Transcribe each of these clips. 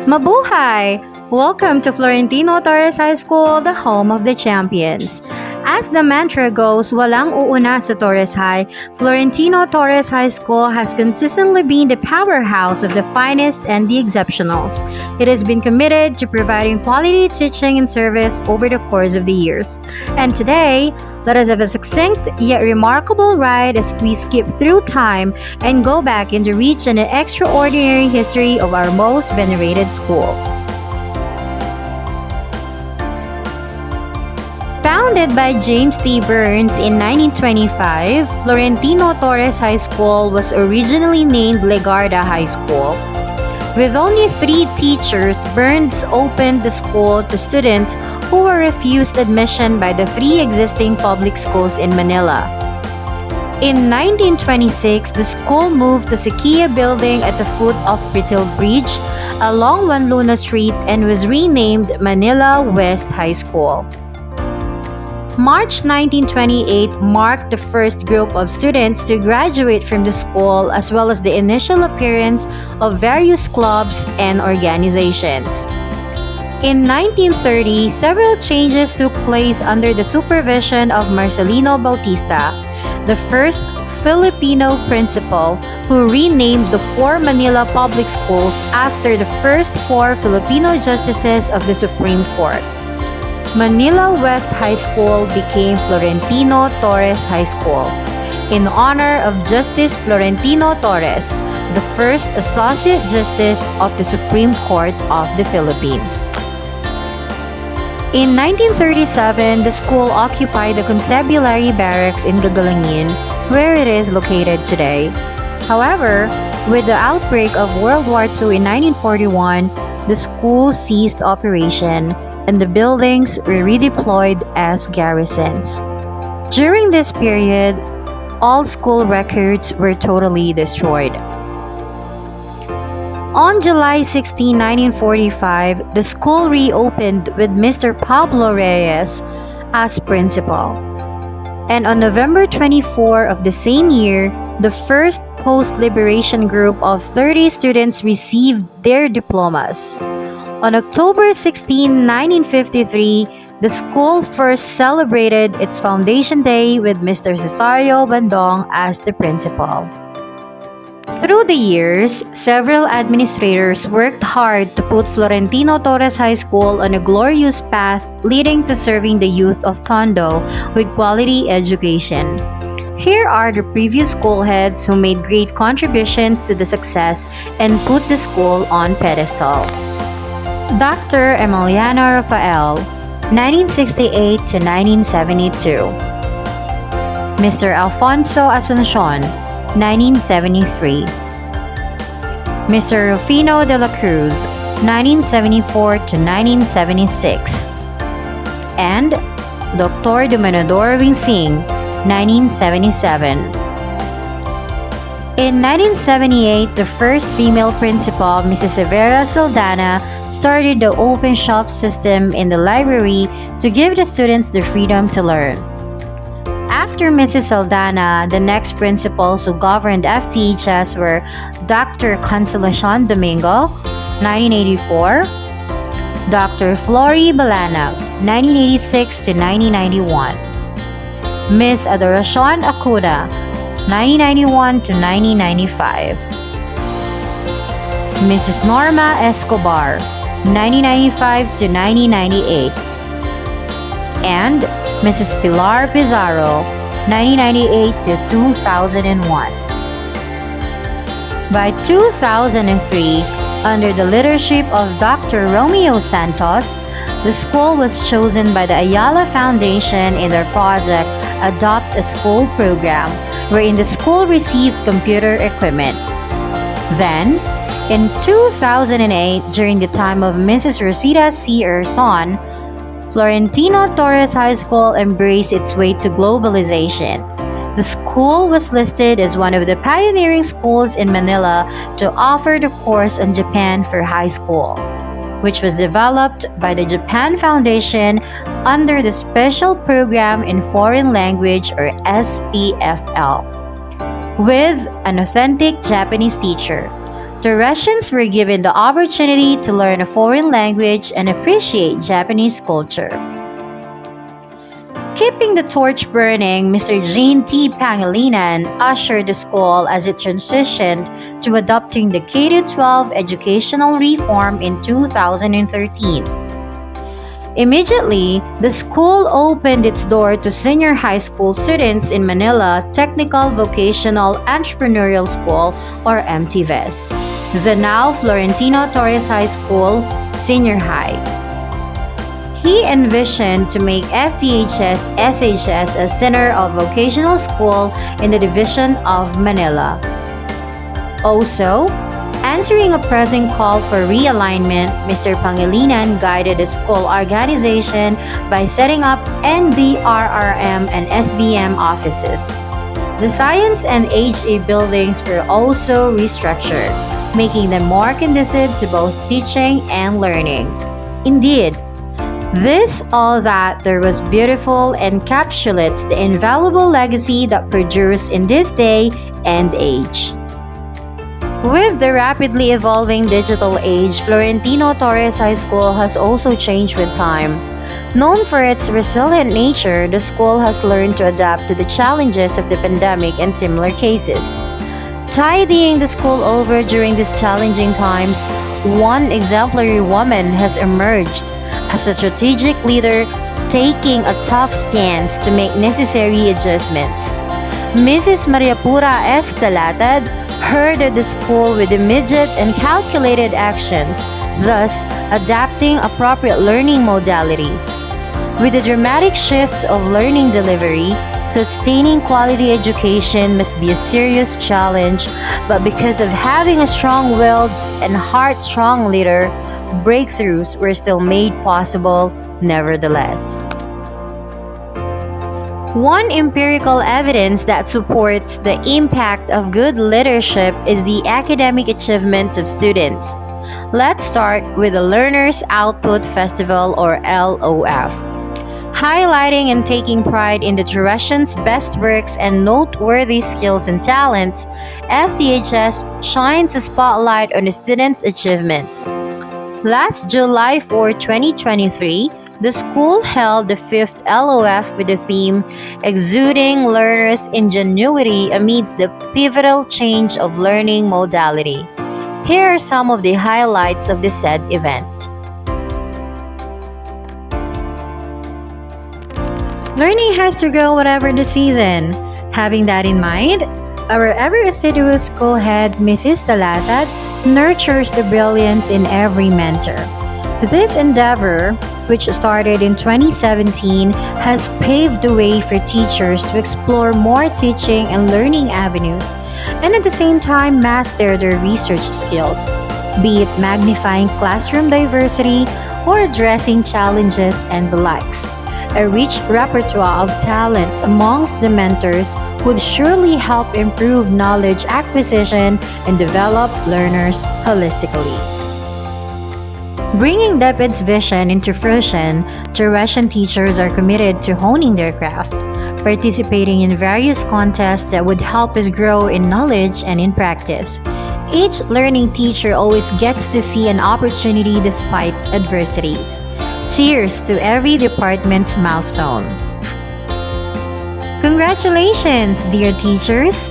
Mabuhay! Welcome to Florentino Torres High School, the home of the champions. As the mantra goes, walang uuna sa Torres High, Florentino Torres High School has consistently been the powerhouse of the finest and the exceptionals. It has been committed to providing quality teaching and service over the course of the years. And today, let us have a succinct yet remarkable ride as we skip through time and go back into rich and extraordinary history of our most venerated school. Founded by James T. Burns in 1925, Florentino Torres High School was originally named Legarda High School. With only 3 teachers, Burns opened the school to students who were refused admission by the 3 existing public schools in Manila. In 1926, the school moved to Sequia Building at the foot of Britil Bridge along Juan Luna Street and was renamed Manila West High School. March 1928 marked the first group of students to graduate from the school, as well as the initial appearance of various clubs and organizations. In 1930, several changes took place under the supervision of Marcelino Bautista, the first Filipino principal, who renamed the 4 Manila public schools after the first 4 Filipino justices of the Supreme Court. Manila West High School became Florentino Torres High School in honor of Justice Florentino Torres, the first Associate Justice of the Supreme Court of the Philippines. In 1937, the school occupied the Constabulary Barracks in Gagalangin, where it is located today. However, with the outbreak of World War II in 1941, the school ceased operation and the buildings were redeployed as garrisons. During this period, all school records were totally destroyed. On July 16, 1945, the school reopened with Mr. Pablo Reyes as principal. And on November 24 of the same year, the first post-liberation group of 30 students received their diplomas. On October 16, 1953, the school first celebrated its Foundation Day with Mr. Cesario Bandong as the principal. Through the years, several administrators worked hard to put Florentino Torres High School on a glorious path leading to serving the youth of Tondo with quality education. Here are the previous school heads who made great contributions to the success and put the school on pedestal. Dr. Emiliano Rafael, 1968 to 1972. Mr. Alfonso Asuncion, 1973. Mr. Rufino de la Cruz, 1974 to 1976. And Dr. Dumanador Wingsing, 1977. In 1978, the first female principal, Mrs. Severa Saldana, started the open shop system in the library to give the students the freedom to learn. After Mrs. Saldana, the next principals who governed FTHS were Dr. Consolacion Domingo, 1984, Dr. Flory Balana, 1986 to 1991, Ms. Adoracion Acuda, 1991 to 1995, Mrs. Norma Escobar, 1995 to 1998, and Mrs. Pilar Pizarro, 1998 to 2001. By 2003, under the leadership of Dr. Romeo Santos, the school was chosen by the Ayala Foundation in their project Adopt a School program, wherein the school received computer equipment. Then, in 2008, during the time of Mrs. Rosita C. Erson, Florentino Torres High School embraced its way to globalization. The school was listed as one of the pioneering schools in Manila to offer the course on Japan for high school, which was developed by the Japan Foundation under the Special Program in Foreign Language or SPFL, with an authentic Japanese teacher. Torresians were given the opportunity to learn a foreign language and appreciate Japanese culture. Keeping the torch burning, Mr. Jean T. Pangilinan ushered the school as it transitioned to adopting the K-12 educational reform in 2013. Immediately, the school opened its door to senior high school students in Manila Technical Vocational Entrepreneurial School or MTVES, the now Florentino Torres High School Senior High. He envisioned to make FTHS SHS a center of vocational school in the division of Manila. Also, answering a pressing call for realignment, Mr. Pangilinan guided the school organization by setting up NDRRM and SBM offices. The Science and HE buildings were also restructured, making them more conducive to both teaching and learning. Indeed, all that there was beautiful encapsulates the invaluable legacy that perdures in this day and age. With the rapidly evolving digital age, Florentino Torres High School has also changed with time. Known for its resilient nature, the school has learned to adapt to the challenges of the pandemic and similar cases. Tidying the school over during these challenging times, one exemplary woman has emerged as a strategic leader, taking a tough stance to make necessary adjustments. Mrs. Maria Pura S. Talatad herded the school with immediate and calculated actions, thus adapting appropriate learning modalities. With the dramatic shift of learning delivery, sustaining quality education must be a serious challenge, but because of having a strong-willed and heart-strong leader, breakthroughs were still made possible nevertheless. One empirical evidence that supports the impact of good leadership is the academic achievements of students. Let's start with the Learners Output Festival or LOF. Highlighting and taking pride in the Torresians' best works and noteworthy skills and talents, FTHS shines a spotlight on the students' achievements. Last July 4, 2023, the school held the 5th LOF with the theme Exuding Learners' Ingenuity Amidst the Pivotal Change of Learning Modality. Here are some of the highlights of the said event. Learning has to grow whatever the season. Having that in mind, our ever-assiduous school head, Mrs. Talatad, nurtures the brilliance in every mentor. This endeavor, which started in 2017, has paved the way for teachers to explore more teaching and learning avenues and at the same time master their research skills, be it magnifying classroom diversity or addressing challenges and the likes. A rich repertoire of talents amongst the mentors would surely help improve knowledge acquisition and develop learners holistically. Bringing DepEd's vision into fruition, Torresian teachers are committed to honing their craft, participating in various contests that would help us grow in knowledge and in practice. Each learning teacher always gets to see an opportunity despite adversities. Cheers to every department's milestone. Congratulations, dear teachers!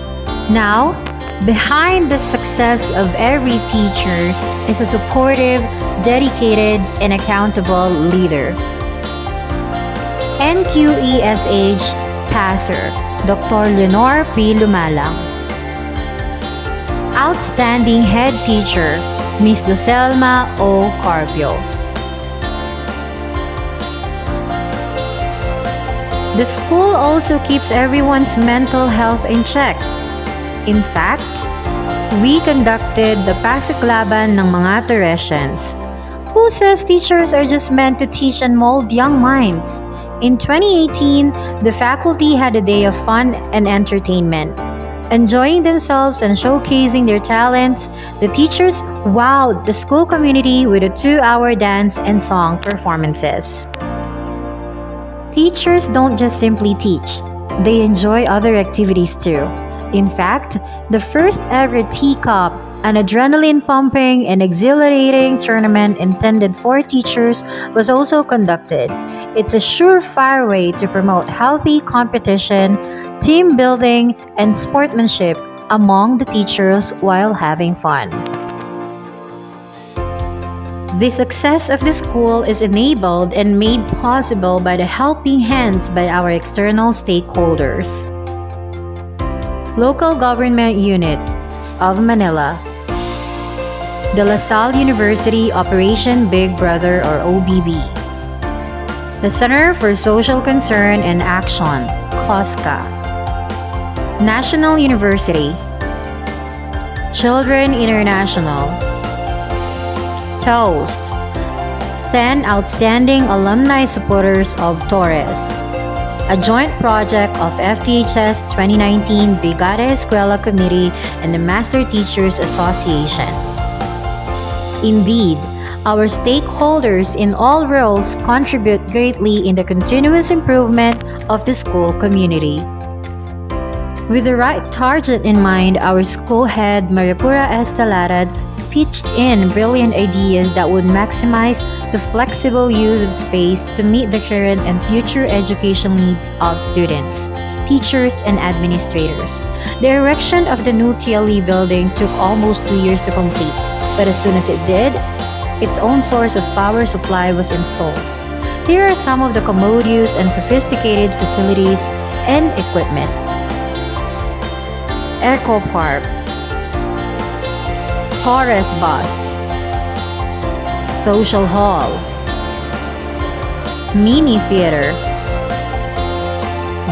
Now, behind the success of every teacher is a supportive, dedicated, and accountable leader. NQESH Passer, Dr. Leonor P. Lumalang. Outstanding Head Teacher, Ms. Lucelma O. Carpio. The school also keeps everyone's mental health in check. In fact, we conducted the Pasiklaban ng mga Torresians. Who says teachers are just meant to teach and mold young minds? In 2018, the faculty had a day of fun and entertainment. Enjoying themselves and showcasing their talents, the teachers wowed the school community with a 2-hour dance and song performances. Teachers don't just simply teach, they enjoy other activities too. In fact, the first ever teacup An adrenaline-pumping and exhilarating tournament intended for teachers was also conducted. It's a surefire way to promote healthy competition, team building, and sportsmanship among the teachers while having fun. The success of the school is enabled and made possible by the helping hands by our external stakeholders. Local government units of Manila, the La Salle University Operation Big Brother or OBB, the Center for Social Concern and Action, COSCA, National University, Children International, Toast, 10 outstanding alumni supporters of Torres, a joint project of FTHS 2019 Brigada Escuela Committee and the Master Teachers Association. Indeed, our stakeholders in all roles contribute greatly in the continuous improvement of the school community. With the right target in mind, our school head, Maripura Estalarad, pitched in brilliant ideas that would maximize the flexible use of space to meet the current and future education needs of students, teachers, and administrators. The erection of the new TLE building took almost 2 years to complete, but as soon as it did, its own source of power supply was installed. Here are some of the commodious and sophisticated facilities and equipment. Eco Park, Torres Bust, Social Hall, Mini Theater,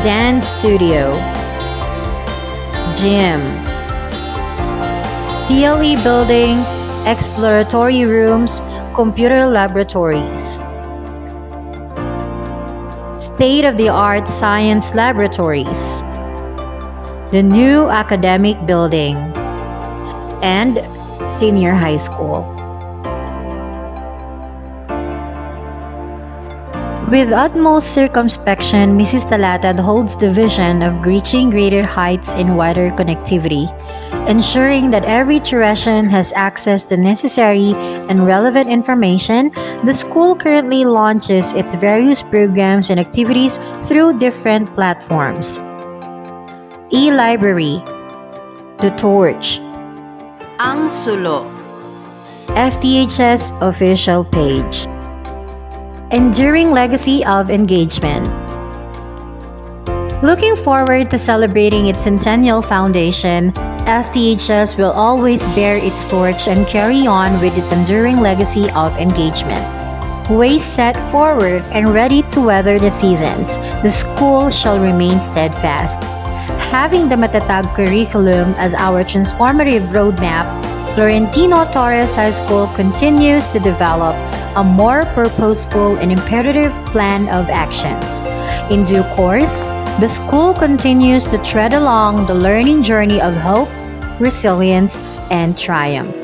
Dance Studio, Gym, TLE Building, Exploratory Rooms, Computer Laboratories, State-of-the-art Science Laboratories, the new Academic Building, and Senior High School. With utmost circumspection, Mrs. Talatad holds the vision of reaching greater heights in wider connectivity, ensuring that every Torresian has access to necessary and relevant information. The school currently launches its various programs and activities through different platforms. E-Library, The Torch, Ang Sulo, FTHS official page. Enduring legacy of engagement. Looking forward to celebrating its centennial foundation, FTHS will always bear its torch and carry on with its enduring legacy of engagement. Ways set forward and ready to weather the seasons, the school shall remain steadfast. Having the matatag curriculum as our transformative roadmap, Florentino Torres High School continues to develop a more purposeful and imperative plan of actions. In due course, the school continues to tread along the learning journey of hope, resilience, and triumph.